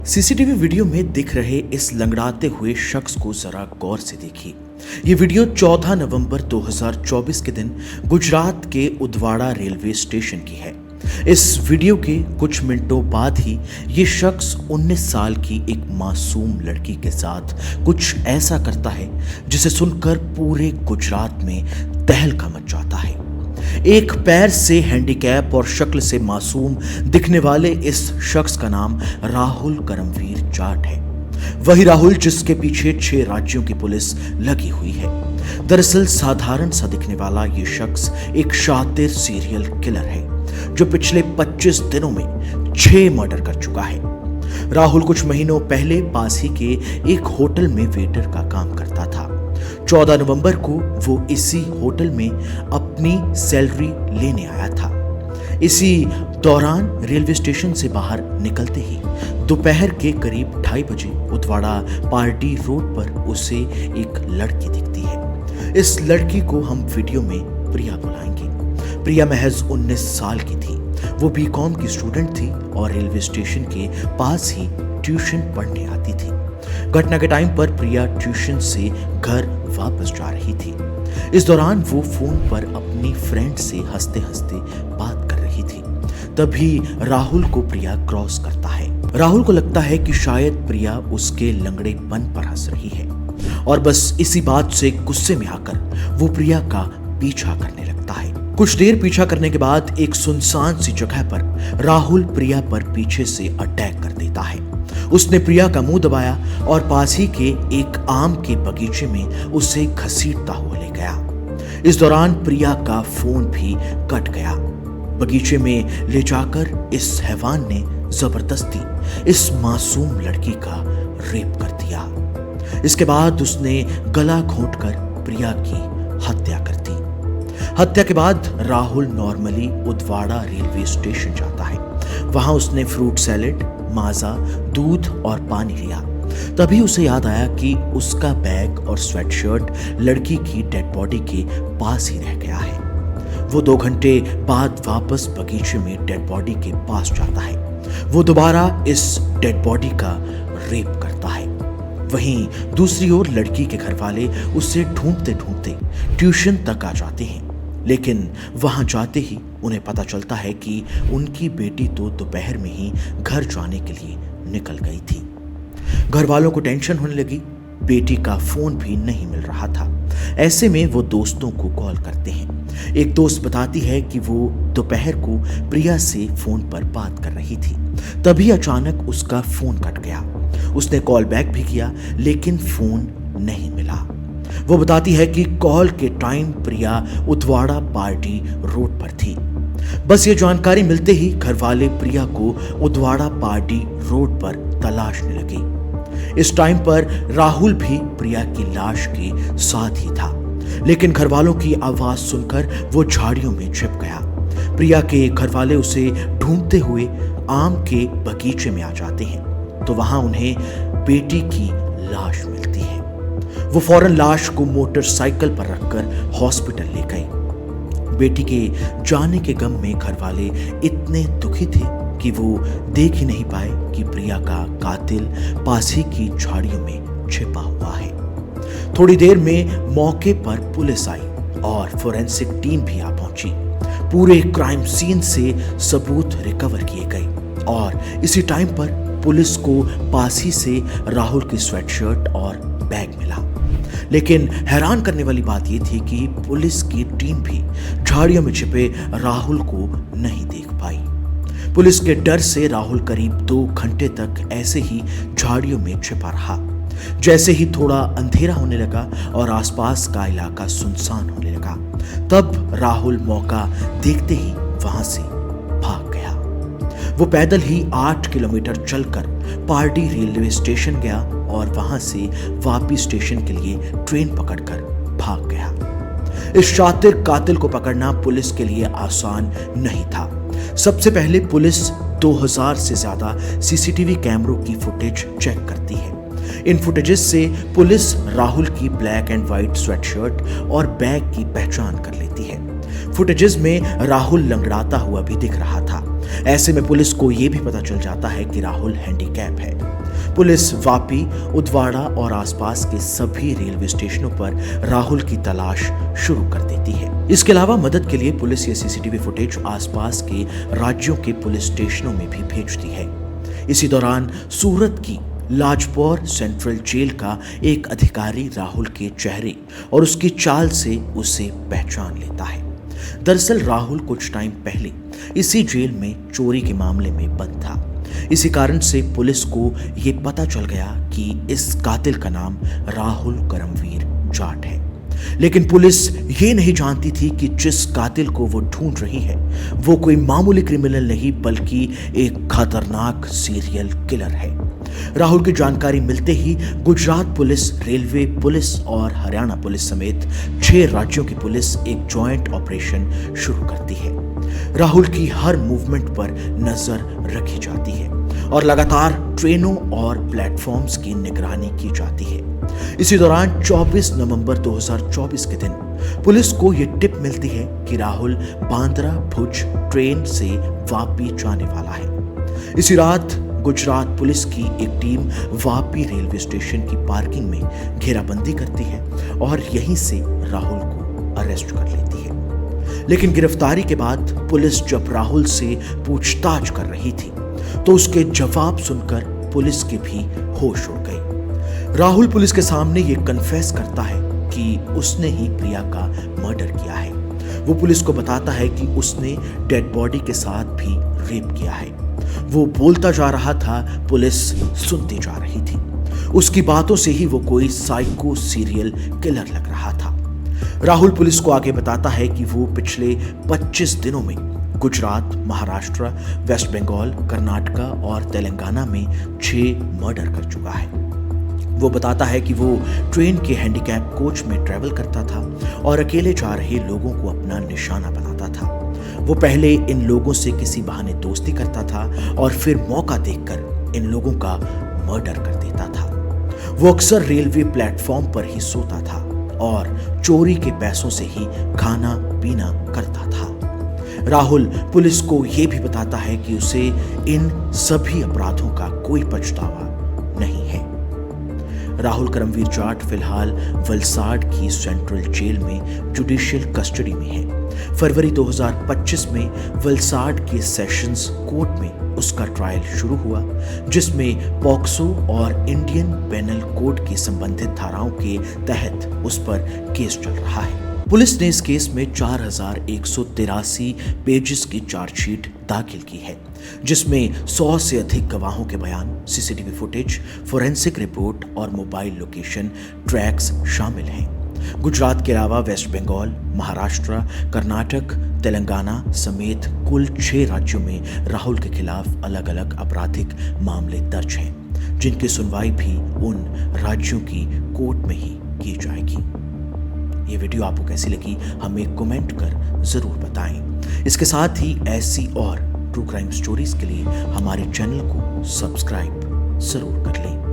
CCTV video में दिख रहे इस लंगड़ाते हुए शख्स को जरा गौर से देखिए। ये वीडियो 14 नवंबर 2024 के दिन गुजरात के उदवाड़ा रेलवे स्टेशन की है। इस वीडियो के कुछ मिनटों बाद ही ये शख्स 19 साल की एक मासूम लड़की के साथ कुछ ऐसा करता है जिसे सुनकर पूरे गुजरात में तहलका मच जाता है। एक पैर से हैंडीकैप और शक्ल से मासूम दिखने वाले इस शख्स का नाम राहुल करमवीर जाट है। वही राहुल जिसके पीछे 6 राज्यों की पुलिस लगी हुई है। दरअसल साधारण सा दिखने वाला ये शख्स एक शातिर सीरियल किलर है जो पिछले 25 दिनों में 6 मर्डर कर चुका है। राहुल कुछ महीनों पहले पास ही के एक होटल में वेटर का काम करता था। 14 नवंबर को वो इसी होटल में अपनी सैलरी लेने आया था। इसी दौरान रेलवे स्टेशन से बाहर निकलते ही दोपहर के करीब 2:30 बजे उदवाड़ा पार्टी रोड पर उसे एक लड़की दिखती है। इस लड़की को हम वीडियो में प्रिया बुलाएंगे। प्रिया महज 19 साल की थी। वो बीकॉम की स्टूडेंट थी और रेलवे स्टेशन के पास ही ट्यूशन पढ़ने आती थी। घटना के टाइम पर प्रिया ट्यूशन से घर वापस जा रही थी। इस दौरान वो फोन पर अपनी फ्रेंड से हंसते हंसते बात कर रही थी। तभी राहुल को प्रिया क्रॉस करता है। राहुल को लगता है कि शायद प्रिया उसके लंगड़ेपन पर हंस रही है और बस इसी बात से गुस्से में आकर वो प्रिया का पीछा करने लगता है। कुछ देर पीछा करने के बाद एक सुनसान सी जगह पर राहुल प्रिया पर पीछे से अटैक कर देता है। उसने प्रिया का मुंह दबाया और पास ही के एक आम के बगीचे में उसे घसीटता हुआ ले गया। इस दौरान प्रिया का फोन भी कट गया। बगीचे में ले जाकर इस हैवान ने जबरदस्ती इस मासूम लड़की का रेप कर दिया। इसके बाद उसने गला घोंटकर प्रिया की हत्या कर दी। हत्या के बाद Rahul normally Udvada railway station जाता है। वहां उसने फ्रूट सैलेड, माजा, दूध और पानी लिया। तभी उसे याद आया कि उसका बैग और स्वेटशर्ट लड़की की डेड बॉडी के पास ही रह गया है। वो 2 घंटे बाद वापस बगीचे में डेड बॉडी के पास जाता है। वो दोबारा इस डेड बॉडी का रेप करता है। वहीं दूसरी ओर लड़की के घर वाले उसे ढूंढते ढूंढते ट्यूशन तक आ जाते हैं, लेकिन वहां जाते ही उन्हें पता चलता है कि उनकी बेटी तो दोपहर में ही घर जाने के लिए निकल गई थी। घर वालों को टेंशन होने लगी। बेटी का फोन भी नहीं मिल रहा था। ऐसे में वो दोस्तों को कॉल करते हैं। एक दोस्त बताती है कि वो दोपहर को प्रिया से फोन पर बात कर रही थी। तभी अचानक उसका फोन कट गया। उसने कॉल बैक भी किया लेकिन फोन नहीं मिला। वो बताती है कि कॉल के टाइम प्रिया उदवाड़ा पार्टी रोड पर थी। बस ये जानकारी मिलते ही घर वाले प्रिया को उदवाड़ा पार्टी रोड पर तलाशने लगे। इस टाइम पर राहुल भी प्रिया की लाश के साथ ही था, लेकिन घर वालों की आवाज सुनकर वो झाड़ियों में छिप गया। प्रिया के घर वाले उसे ढूंढते हुए आम के बगीचे में आ जाते हैं तो वहां उन्हें बेटी की लाश मिलती है। वो फौरन लाश को मोटरसाइकिल पर रखकर हॉस्पिटल ले गए। बेटी के जाने के गम में घर वाले इतने दुखी थे कि वो देख ही नहीं पाए कि प्रिया का कातिल पास ही की झाड़ियों में छिपा हुआ है। थोड़ी देर में मौके पर पुलिस आई और फोरेंसिक टीम भी आ पहुंची। पूरे क्राइम सीन से सबूत रिकवर किए गए और इसी टाइम पर पुलिस को पास ही से राहुल की स्वेटशर्ट और बैग मिला। लेकिन हैरान करने वाली बात यह थी कि पुलिस की टीम भी झाड़ियों में छिपे राहुल को नहीं देख पाई। पुलिस के डर से राहुल करीब 2 घंटे तक ऐसे ही झाड़ियों में छिपा रहा। जैसे ही थोड़ा अंधेरा होने लगा और आसपास का इलाका सुनसान होने लगा, तब राहुल मौका देखते ही वहां से भाग गया। वो पैदल ही 8 किलोमीटर चलकर पार्टी रेलवे स्टेशन गया और वहां से वापी स्टेशन के लिए ट्रेन पकड़कर भाग गया। इस शातिर कातिल को पकड़ना पुलिस के लिए आसान नहीं था। सबसे पहले पुलिस 2000 से ज्यादा सीसीटीवी कैमरों की फुटेज चेक करती है। इन फुटेजेस से पुलिस राहुल की ब्लैक एंड व्हाइट स्वेटशर्ट और बैग की पहचान कर लेती है। फुटेजेस में राहुल लंगड़ाता हुआ भी दिख रहा था। ऐसे में पुलिस को यह भी पता चल जाता है कि राहुल हैंडीकैप है। पुलिस वापी, उदवाड़ा और आसपास के सभी रेलवे स्टेशनों पर राहुल की तलाश शुरू कर देती है। इसके अलावा मदद के लिए पुलिस ये सीसीटीवी फुटेज आसपास के राज्यों के पुलिस स्टेशनों में भी भेजती है। इसी दौरान सूरत की लाजपौर सेंट्रल जेल का एक अधिकारी राहुल के चेहरे और उसकी चाल से उसे पहचान लेता है। दरअसल राहुल कुछ टाइम पहले इसी जेल में चोरी के मामले में बंद था। इसी कारण से पुलिस को यह पता चल गया कि इस कातिल का नाम राहुल करमवीर जाट है। लेकिन पुलिस ये नहीं जानती थी कि जिस कातिल को वो ढूंढ रही है वो कोई मामूली क्रिमिनल नहीं बल्कि एक खतरनाक सीरियल किलर है। राहुल की जानकारी मिलते ही गुजरात पुलिस, रेलवे पुलिस और हरियाणा पुलिस समेत 6 राज्यों की पुलिस एक जॉइंट ऑपरेशन शुरू करती है। राहुल की हर मूवमेंट पर नजर रखी जाती है और लगातार ट्रेनों और प्लेटफॉर्म्स की निगरानी की जाती है। इसी दौरान 24 नवंबर 2024 के दिन पुलिस को यह टिप मिलती है कि राहुल बांद्रा भुज ट्रेन से वापी जाने वाला है। इसी रात गुजरात पुलिस की एक टीम वापी रेलवे स्टेशन की पार्किंग में घेराबंदी करती है और यहीं से राहुल को अरेस्ट कर लेती है। लेकिन गिरफ्तारी के बाद पुलिस जब राहुल से पूछताछ कर रही थी तो उसके जवाब सुनकर पुलिस के भी होश उड़ गए। राहुल पुलिस के सामने ये कन्फेस करता है कि उसने ही प्रिया का मर्डर किया है। वो पुलिस को बताता है कि उसने डेड बॉडी के साथ भी रेप किया है। वो बोलता जा रहा था, पुलिस सुनती जा रही थी। उसकी बातों से ही वो कोई साइको सीरियल किलर लग रहा था। राहुल पुलिस को आगे बताता है कि वो पिछले 25 दिनों में गुजरात, महाराष्ट्र, वेस्ट बंगाल, कर्नाटका और तेलंगाना में 6 मर्डर कर चुका है। वो बताता है कि वो ट्रेन के हैंडीकैप कोच में ट्रैवल करता था और अकेले जा रहे लोगों को अपना निशाना बनाता था। वो पहले इन लोगों से किसी बहाने दोस्ती करता था और फिर मौका देखकर इन लोगों का मर्डर कर देता था। वो अक्सर रेलवे प्लेटफॉर्म पर ही सोता था और चोरी के पैसों से ही खाना पीना करता था। राहुल पुलिस को यह भी बताता है कि उसे इन सभी अपराधों का कोई पछतावा नहीं है। राहुल करमवीर जाट फिलहाल वलसाड की सेंट्रल जेल में जुडिशियल कस्टडी में है। फरवरी 2025 में वलसाड के सेशंस कोर्ट में उसका ट्रायल शुरू हुआ, जिसमें पॉक्सो और इंडियन पेनल कोड की संबंधित धाराओं के तहत उस पर केस चल रहा है। पुलिस ने इस केस में 4183 पेजेस की चार्जशीट दाखिल की है, जिसमें 100 से अधिक गवाहों के बयान, सीसीटीवी फुटेज, फोरेंसिक रिपोर्ट और मोबाइल लोकेशन ट्रैक्स शामिल हैं। गुजरात के अलावा वेस्ट बंगाल, महाराष्ट्र, कर्नाटक, तेलंगाना समेत कुल 6 राज्यों में राहुल के खिलाफ अलग अलग आपराधिक मामले दर्ज हैं, जिनकी सुनवाई भी उन राज्यों की कोर्ट में ही की जाएगी। ये वीडियो आपको कैसी लगी हमें कमेंट कर जरूर बताएं। इसके साथ ही ऐसी और ट्रू क्राइम स्टोरीज के लिए हमारे चैनल को सब्सक्राइब जरूर कर लें।